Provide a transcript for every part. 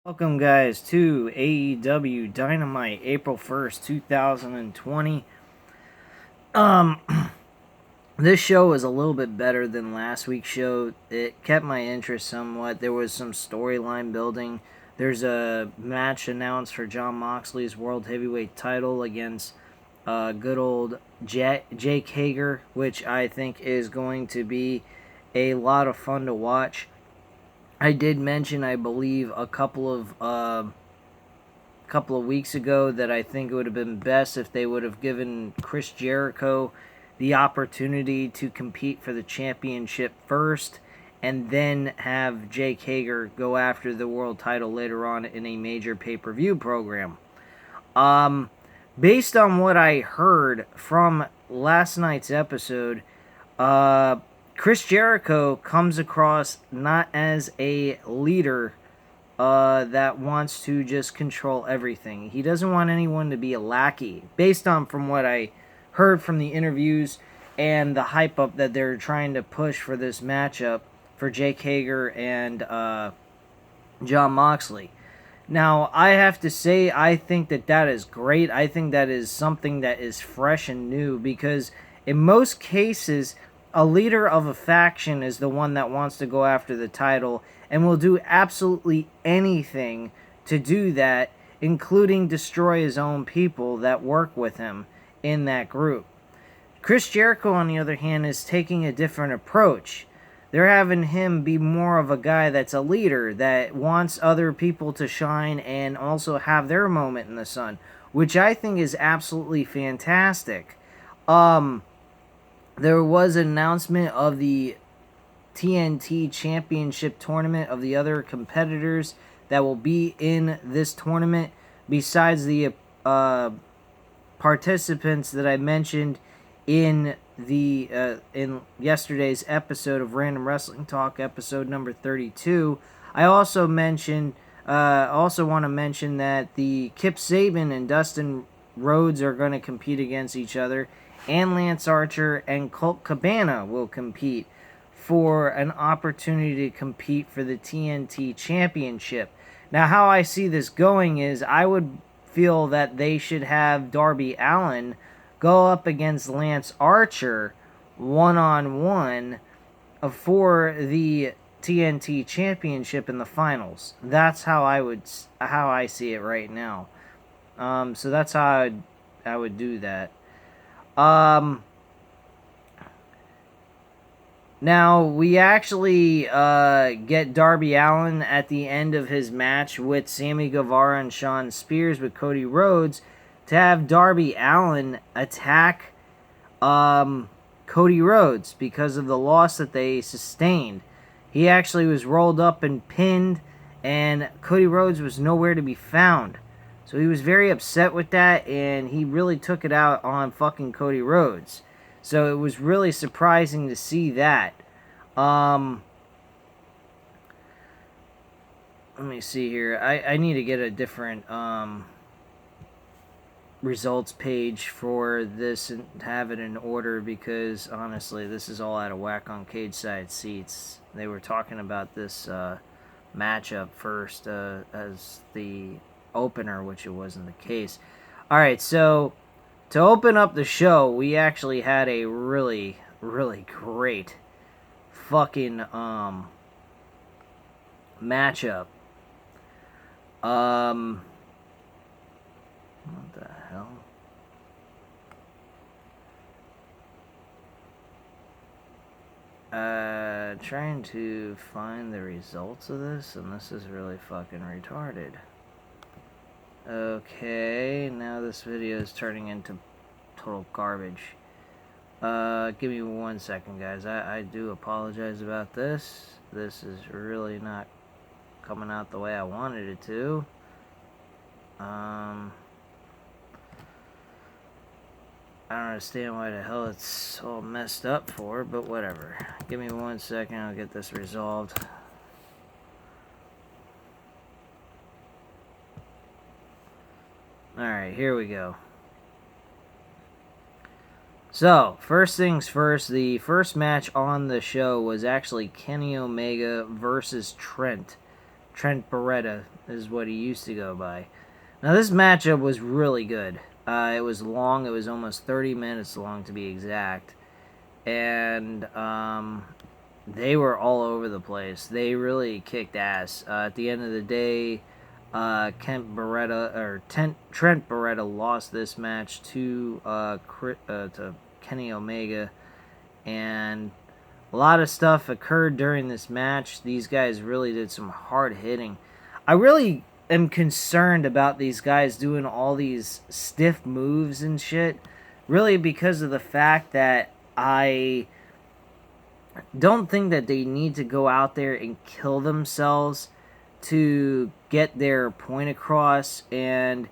Welcome, guys, to AEW Dynamite, April 1st, 2020. This show was a little bit better than last week's show. It kept my interest somewhat. There was some storyline building. There's a match announced for Jon Moxley's World Heavyweight title against good old Jake Hager, which I think is going to be a lot of fun to watch. I did mention, I believe, a couple of weeks ago that I think it would have been best if they would have given Chris Jericho the opportunity to compete for the championship first, and then have Jake Hager go after the world title later on in a major pay-per-view program. Based on what I heard from last night's episode, Chris Jericho comes across not as a leader that wants to just control everything. He doesn't want anyone to be a lackey. Based on from what I heard from the interviews and the hype up that they're trying to push for this matchup for Jake Hager and Jon Moxley. Now, I have to say, I think that is great. I think that is something that is fresh and new, because in most cases, a leader of a faction is the one that wants to go after the title and will do absolutely anything to do that, including destroy his own people that work with him in that group. Chris Jericho, on the other hand, is taking a different approach. They're having him be more of a guy that's a leader, that wants other people to shine and also have their moment in the sun, which I think is absolutely fantastic. There was an announcement of the TNT Championship tournament of the other competitors that will be in this tournament, besides the participants that I mentioned in in yesterday's episode of Random Wrestling Talk, episode number 32. I also want to mention that the Kip Sabian and Dustin Rhodes are going to compete against each other, and Lance Archer and Colt Cabana will compete for an opportunity to compete for the TNT Championship. Now, how I see this going is, I would feel that they should have Darby Allin go up against Lance Archer one-on-one for the TNT Championship in the finals. That's how I see it right now. So that's how I would do that. Now, we actually get Darby Allin at the end of his match with Sammy Guevara and Shawn Spears with Cody Rhodes, to have Darby Allin attack Cody Rhodes because of the loss that they sustained. He actually was rolled up and pinned, and Cody Rhodes was nowhere to be found. So he was very upset with that, and he really took it out on fucking Cody Rhodes. So it was really surprising to see that. Let me see here. I need to get a different results page for this and have it in order, because honestly, this is all out of whack on Cage Side Seats. They were talking about this matchup first as the opener, which it wasn't the case. Alright, so to open up the show, we actually had a really, really great fucking matchup. What the hell? Trying to find the results of this, and this is really fucking retarded. Okay, now this video is turning into total garbage. Give me 1 second, guys. I do apologize about this. This is really not coming out the way I wanted it to. I don't understand why the hell it's all messed up for, but whatever. Give me 1 second, I'll get this resolved. Alright, here we go. So, first things first, the first match on the show was actually Kenny Omega versus Trent Trent Beretta is what he used to go by. Now, this matchup was really good. It was long. It was almost 30 minutes long, to be exact. And they were all over the place. They really kicked ass. At the end of the day, Trent Beretta lost this match to Kenny Omega, and a lot of stuff occurred during this match. These guys really did some hard hitting. I really am concerned about these guys doing all these stiff moves and shit, really because of the fact that I don't think that they need to go out there and kill themselves to get their point across. And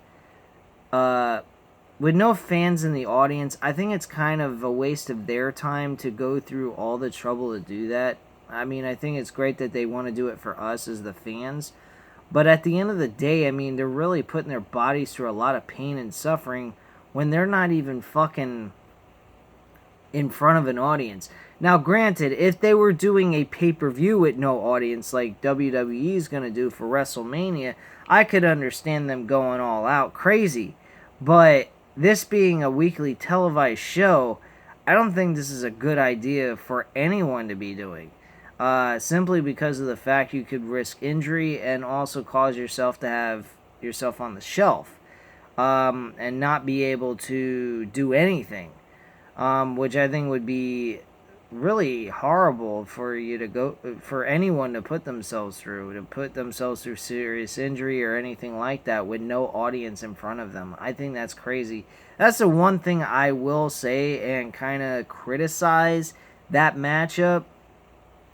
with no fans in the audience, I think it's kind of a waste of their time to go through all the trouble to do that. I mean, I think it's great that they want to do it for us as the fans, but at the end of the day, I mean, they're really putting their bodies through a lot of pain and suffering when they're not even fucking in front of an audience. Now, granted, if they were doing a pay-per-view with no audience like WWE is going to do for WrestleMania, I could understand them going all out crazy. But this being a weekly televised show, I don't think this is a good idea for anyone to be doing. Simply because of the fact you could risk injury and also cause yourself to have yourself on the shelf. And not be able to do anything. Which I think would be really horrible for anyone to put themselves through serious injury or anything like that with no audience in front of them. I think that's crazy. That's the one thing I will say and kind of criticize that matchup.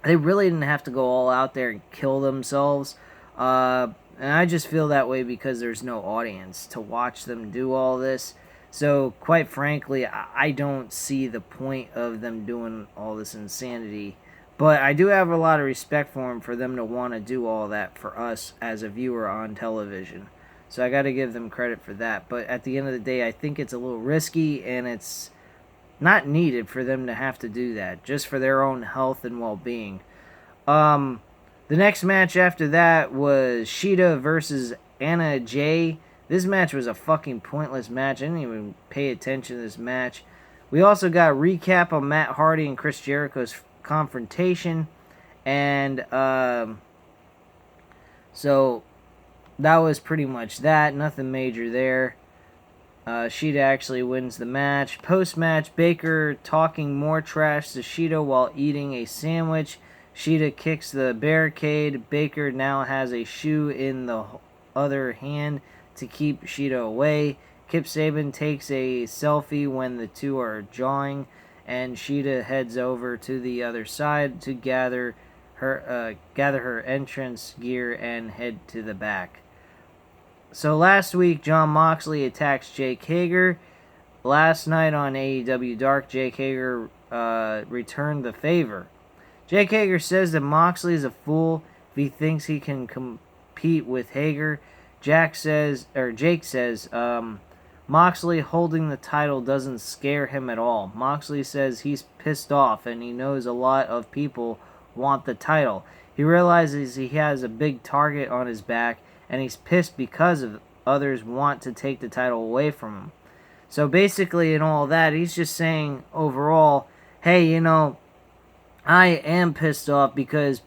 They really didn't have to go all out there and kill themselves. And I just feel that way because there's no audience to watch them do all this. So, quite frankly, I don't see the point of them doing all this insanity. But I do have a lot of respect for them to want to do all that for us as a viewer on television. So I got to give them credit for that. But at the end of the day, I think it's a little risky, and it's not needed for them to have to do that, just for their own health and well-being. The next match after that was Shida versus Anna Jay. This match was a fucking pointless match. I didn't even pay attention to this match. We also got a recap on Matt Hardy and Chris Jericho's confrontation. And so that was pretty much that. Nothing major there. Shida actually wins the match. Post-match, Baker talking more trash to Shida while eating a sandwich. Shida kicks the barricade. Baker now has a shoe in the other hand to keep Shida away. Kip Sabian takes a selfie when the two are jawing, and Shida heads over to the other side to gather her entrance gear and head to the back. So last week, Jon Moxley attacks Jake Hager. Last night on AEW Dark, Jake Hager returned the favor. Jake Hager says that Moxley is a fool if he thinks he can compete with Hager. Jake says, Moxley holding the title doesn't scare him at all. Moxley says he's pissed off and he knows a lot of people want the title. He realizes he has a big target on his back and he's pissed because of others want to take the title away from him. So basically in all that, he's just saying overall, hey, I am pissed off because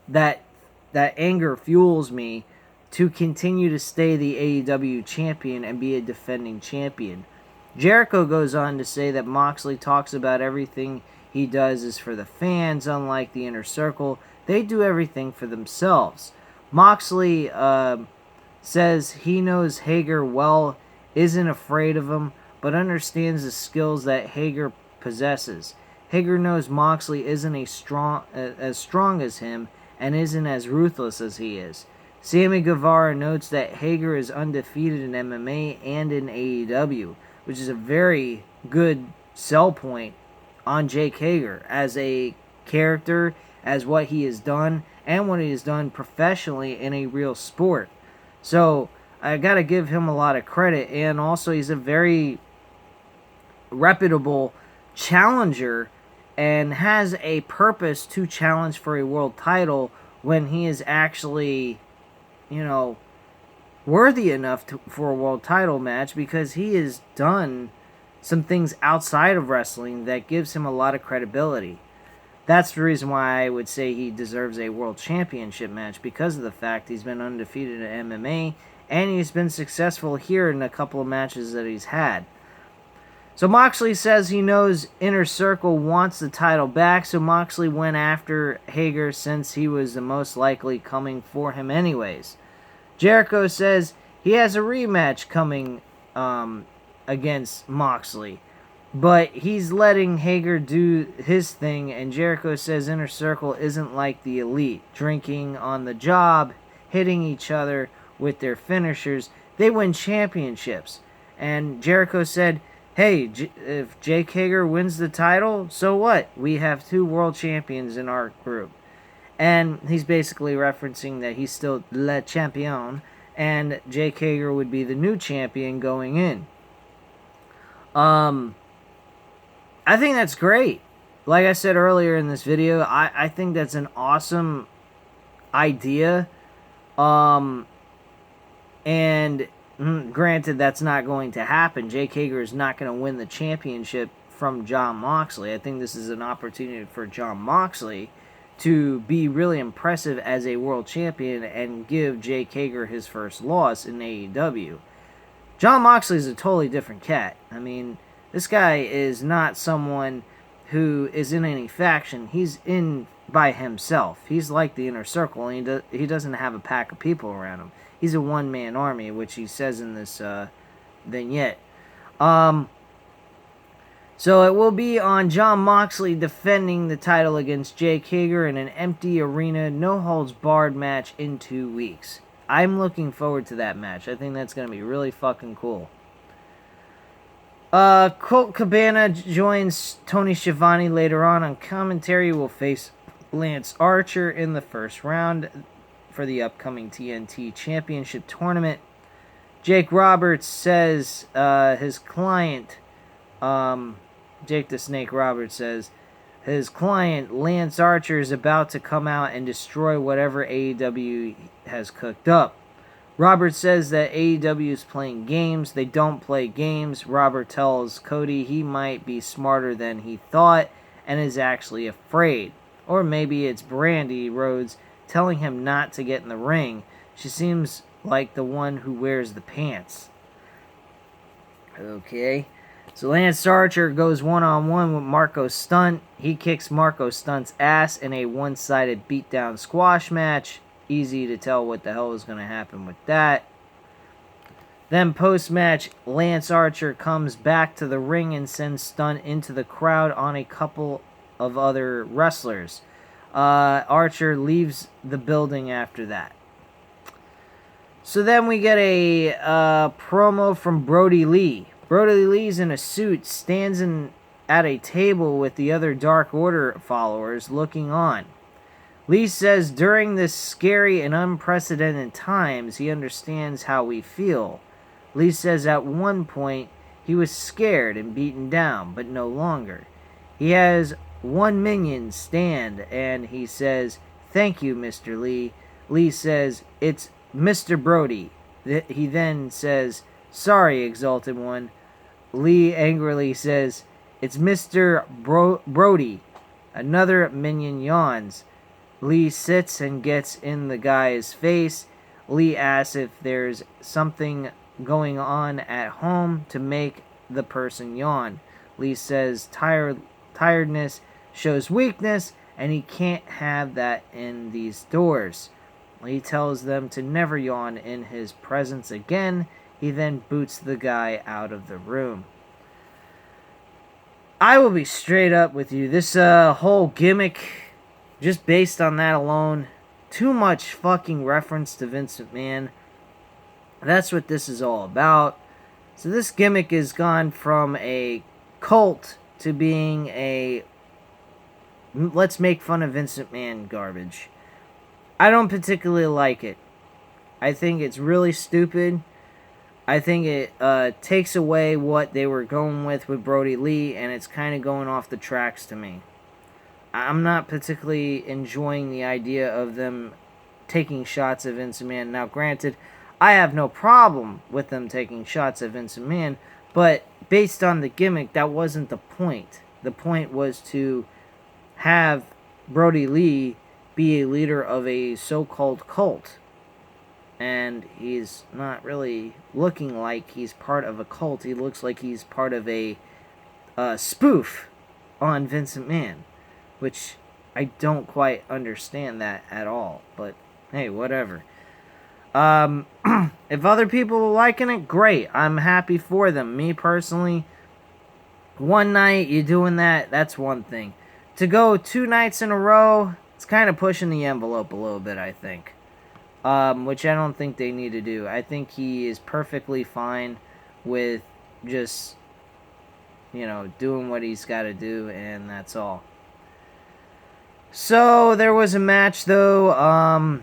that anger fuels me to continue to stay the AEW champion and be a defending champion. Jericho goes on to say that Moxley talks about everything he does is for the fans, unlike the Inner Circle. They do everything for themselves. Moxley says he knows Hager well, isn't afraid of him, but understands the skills that Hager possesses. Hager knows Moxley isn't as strong as him and isn't as ruthless as he is. Sammy Guevara notes that Hager is undefeated in MMA and in AEW, which is a very good sell point on Jake Hager as a character, as what he has done, and what he has done professionally in a real sport. So, I gotta give him a lot of credit, and also he's a very reputable challenger and has a purpose to challenge for a world title when he is actually worthy enough for a world title match, because he has done some things outside of wrestling that gives him a lot of credibility. That's the reason why I would say he deserves a world championship match, because of the fact he's been undefeated in MMA, and he's been successful here in a couple of matches that he's had. So Moxley says he knows Inner Circle wants the title back, so Moxley went after Hager since he was the most likely coming for him anyways. Jericho says he has a rematch coming against Moxley, but he's letting Hager do his thing, and Jericho says Inner Circle isn't like the Elite, drinking on the job, hitting each other with their finishers. They win championships. And Jericho said, hey, if Jake Hager wins the title, so what? We have 2 world champions in our group. And he's basically referencing that he's still le champion, and Jake Hager would be the new champion going in. I think that's great. Like I said earlier in this video, I think that's an awesome idea. And granted, that's not going to happen. Jake Hager is not going to win the championship from Jon Moxley. I think this is an opportunity for Jon Moxley to be really impressive as a world champion and give Jake Hager his first loss in AEW. Jon Moxley is a totally different cat. I mean, this guy is not someone who is in any faction. He's in by himself. He's like the Inner Circle, and he doesn't have a pack of people around him. He's a one-man army, which he says in this vignette. So it will be on Jon Moxley defending the title against Jake Hager in an empty arena, no-holds-barred match in 2 weeks. I'm looking forward to that match. I think that's going to be really fucking cool. Colt Cabana joins Tony Schiavone later on commentary. Will face Lance Archer in the first round for the upcoming TNT Championship Tournament. Jake Roberts says his client, Jake the Snake Roberts says, his client Lance Archer is about to come out and destroy whatever AEW has cooked up. Robert says that AEW is playing games. They don't play games. Robert tells Cody he might be smarter than he thought and is actually afraid. Or maybe it's Brandy Rhodes telling him not to get in the ring. She seems like the one who wears the pants. Okay. So Lance Archer goes one-on-one with Marco Stunt. He kicks Marco Stunt's ass in a one-sided beatdown squash match. Easy to tell what the hell is going to happen with that. Then post-match, Lance Archer comes back to the ring and sends Stunt into the crowd on a couple of other wrestlers. Archer leaves the building after that. So then we get a promo from Brody Lee. Brody Lee's in a suit, stands at a table with the other Dark Order followers looking on. Lee says during this scary and unprecedented times, he understands how we feel. Lee says at one point he was scared and beaten down, but no longer. He has one minion stand, and he says, "Thank you, Mr. Lee." Lee says, "It's Mr. Brody." He then says, "Sorry, Exalted One." Lee angrily says, "It's Mr. Brody." Another minion yawns. Lee sits and gets in the guy's face. Lee asks if there's something going on at home to make the person yawn. Lee says tiredness shows weakness, and he can't have that in these doors. Lee tells them to never yawn in his presence again. He then boots the guy out of the room. I will be straight up with you. This whole gimmick, just based on that alone, too much fucking reference to Vince McMahon. That's what this is all about. So this gimmick has gone from a cult to being a let's make fun of Vince McMahon garbage. I don't particularly like it. I think it's really stupid. I think it takes away what they were going with Brody Lee, and it's kind of going off the tracks to me. I'm not particularly enjoying the idea of them taking shots at Vince McMahon. Now, granted, I have no problem with them taking shots at Vince McMahon, but based on the gimmick, that wasn't the point. The point was to have Brody Lee be a leader of a so-called cult. And he's not really looking like he's part of a cult. He looks like he's part of a spoof on Vince McMahon, which I don't quite understand that at all. But hey, whatever. If other people are liking it, great. I'm happy for them. Me personally, one night you doing that, that's one thing. To go 2 nights in a row, it's kind of pushing the envelope a little bit, I think. Which I don't think they need to do. I think he is perfectly fine with just, doing what he's got to do, and that's all. So, there was a match, though,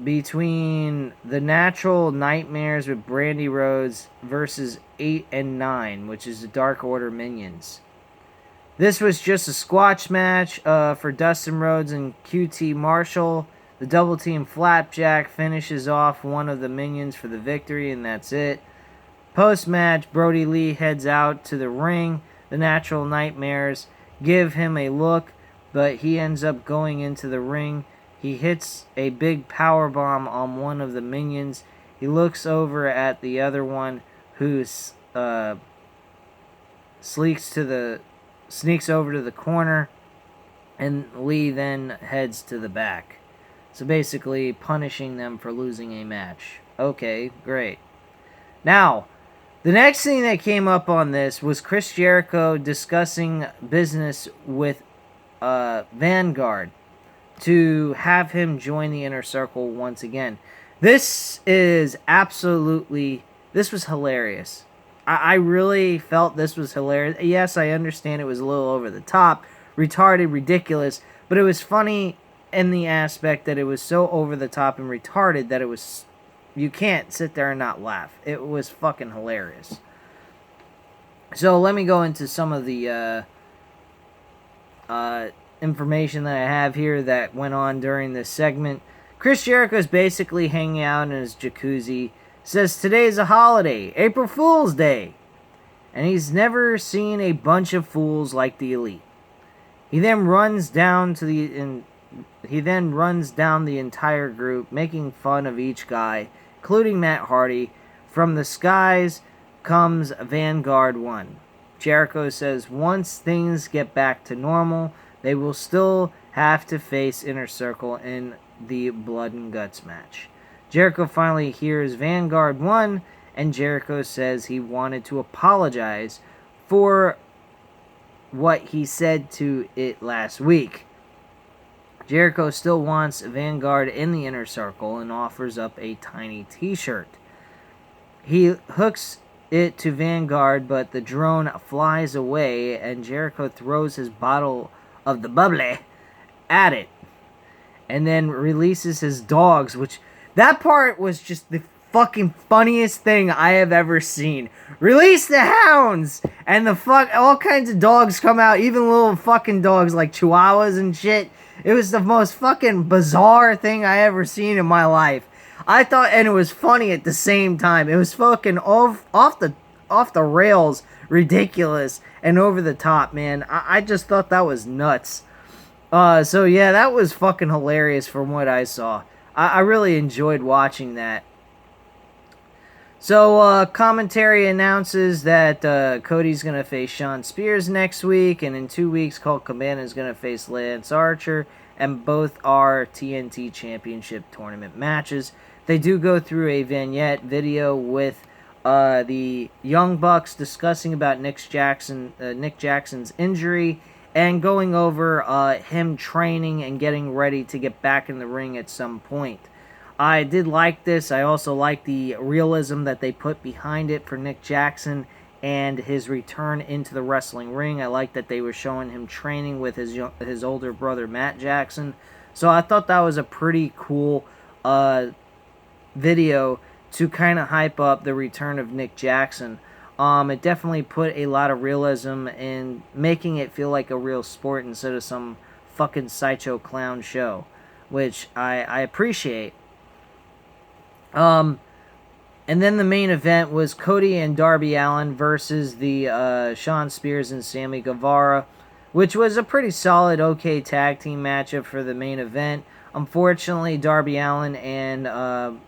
between the Natural Nightmares with Brandy Rhodes versus 8 and 9, which is the Dark Order Minions. This was just a squash match for Dustin Rhodes and QT Marshall. The double team flapjack finishes off one of the minions for the victory, and that's it. Post-match, Brody Lee heads out to the ring. The Natural Nightmares give him a look, but he ends up going into the ring. He hits a big powerbomb on one of the minions. He looks over at the other one, who sneaks over to the corner, and Lee then heads to the back. So basically punishing them for losing a match. Okay, great. Now, the next thing that came up on this was Chris Jericho discussing business with Vanguard to have him join the Inner Circle once again. This was hilarious. I really felt this was hilarious. Yes, I understand it was a little over the top, retarded, ridiculous, but it was funny in the aspect that it was so over the top and retarded that you can't sit there and not laugh. It was fucking hilarious. So let me go into some of the information that I have here that went on during this segment. Chris Jericho is basically hanging out in his jacuzzi. Says today's a holiday, April Fool's Day, and he's never seen a bunch of fools like the Elite. He then runs down the entire group, making fun of each guy, including Matt Hardy. From the skies comes Vanguard 1. Jericho says once things get back to normal, they will still have to face Inner Circle in the Blood and Guts match. Jericho finally hears Vanguard 1, and Jericho says he wanted to apologize for what he said to it last week. Jericho still wants Vanguard in the Inner Circle and offers up a tiny t-shirt. He hooks it to Vanguard, but the drone flies away, and Jericho throws his bottle of the bubbly at it, and then releases his dogs, which that part was just the fucking funniest thing I have ever seen. Release the hounds! And all kinds of dogs come out, even little fucking dogs like chihuahuas and shit. It was the most fucking bizarre thing I ever seen in my life. I thought, and it was funny at the same time. It was fucking off the rails, ridiculous, and over the top, man. I just thought that was nuts. So yeah, that was fucking hilarious from what I saw. I really enjoyed watching that. So, commentary announces that Cody's going to face Shawn Spears next week, and in 2 weeks, Colt Cabana is going to face Lance Archer, and both are TNT Championship Tournament matches. They do go through a vignette video with the Young Bucks discussing about Nick Jackson's injury, and going over him training and getting ready to get back in the ring at some point. I did like this. I also like the realism that they put behind it for Nick Jackson and his return into the wrestling ring. I like that they were showing him training with his older brother, Matt Jackson. So I thought that was a pretty cool video to kind of hype up the return of Nick Jackson. It definitely put a lot of realism in making it feel like a real sport instead of some fucking sideshow clown show, which I appreciate. And then the main event was Cody and Darby Allin versus the Shawn Spears and Sammy Guevara, which was a pretty solid, okay tag team matchup for the main event. Unfortunately, Darby Allin and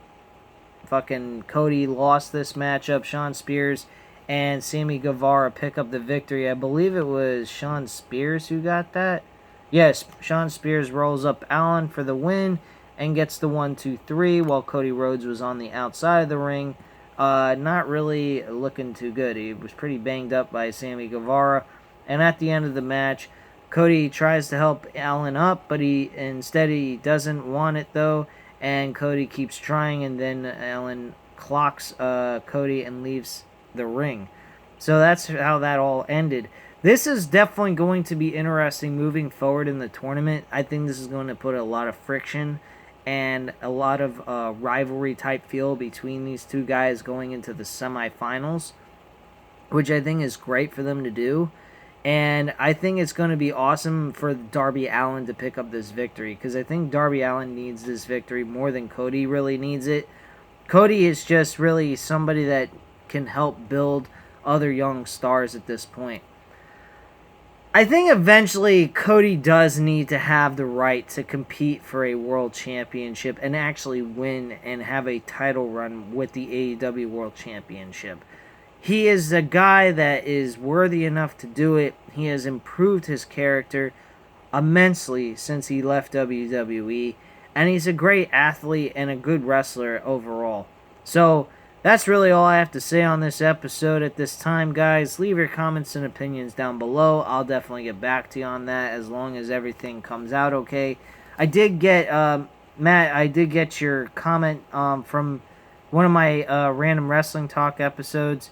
fucking Cody lost this matchup. Shawn Spears and Sammy Guevara pick up the victory. I believe it was Shawn Spears who got that. Yes, Shawn Spears rolls up Allin for the win and gets the 1-2-3 while Cody Rhodes was on the outside of the ring. Not really looking too good. He was pretty banged up by Sammy Guevara. And at the end of the match, Cody tries to help Allin up, but he doesn't want it though. And Cody keeps trying, and then Allin clocks Cody and leaves the ring. So that's how that all ended. This is definitely going to be interesting moving forward in the tournament. I think this is going to put a lot of friction and a lot of rivalry type feel between these two guys going into the semifinals, which I think is great for them to do. And I think it's going to be awesome for Darby Allin to pick up this victory, because I think Darby Allin needs this victory more than Cody really needs it. Cody is just really somebody that can help build other young stars at this point. I think eventually Cody does need to have the right to compete for a world championship and actually win and have a title run with the AEW World Championship. He is a guy that is worthy enough to do it. He has improved his character immensely since he left WWE, and he's a great athlete and a good wrestler overall. So that's really all I have to say on this episode at this time, guys. Leave your comments and opinions down below. I'll definitely get back to you on that as long as everything comes out okay. I did get, Matt, I did get your comment from one of my Random Wrestling Talk episodes.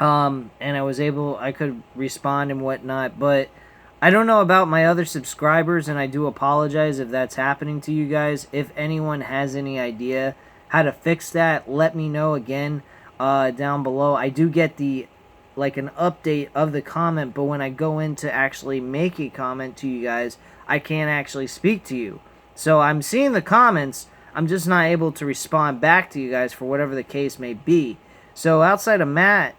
And I could respond and whatnot, but I don't know about my other subscribers, and I do apologize if that's happening to you guys. If anyone has any idea how to fix that, let me know again down below. I do get an update of the comment, but when I go in to actually make a comment to you guys, I can't actually speak to you. So I'm seeing the comments, I'm just not able to respond back to you guys for whatever the case may be. So outside of Matt,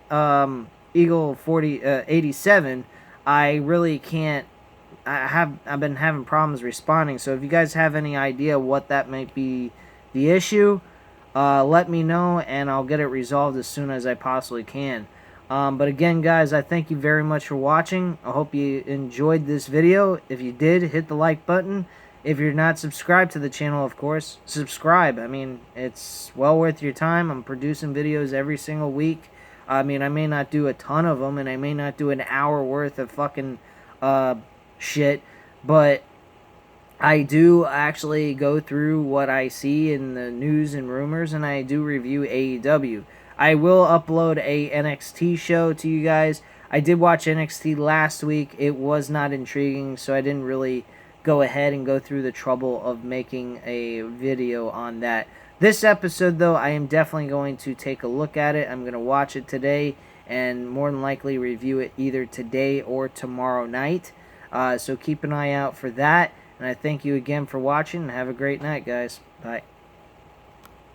Eagle 87, I really can't. I've been having problems responding. So if you guys have any idea what that might be, the issue, let me know and I'll get it resolved as soon as I possibly can. But again, guys, I thank you very much for watching. I hope you enjoyed this video. If you did, hit the like button. If you're not subscribed to the channel, of course, subscribe. I mean, it's well worth your time. I'm producing videos every single week. I mean, I may not do a ton of them, and I may not do an hour worth of fucking shit, but I do actually go through what I see in the news and rumors, and I do review AEW. I will upload a NXT show to you guys. I did watch NXT last week. It was not intriguing, so I didn't really go ahead and go through the trouble of making a video on that. This episode, though, I am definitely going to take a look at it. I'm going to watch it today and more than likely review it either today or tomorrow night. So keep an eye out for that. And I thank you again for watching, and have a great night, guys. Bye.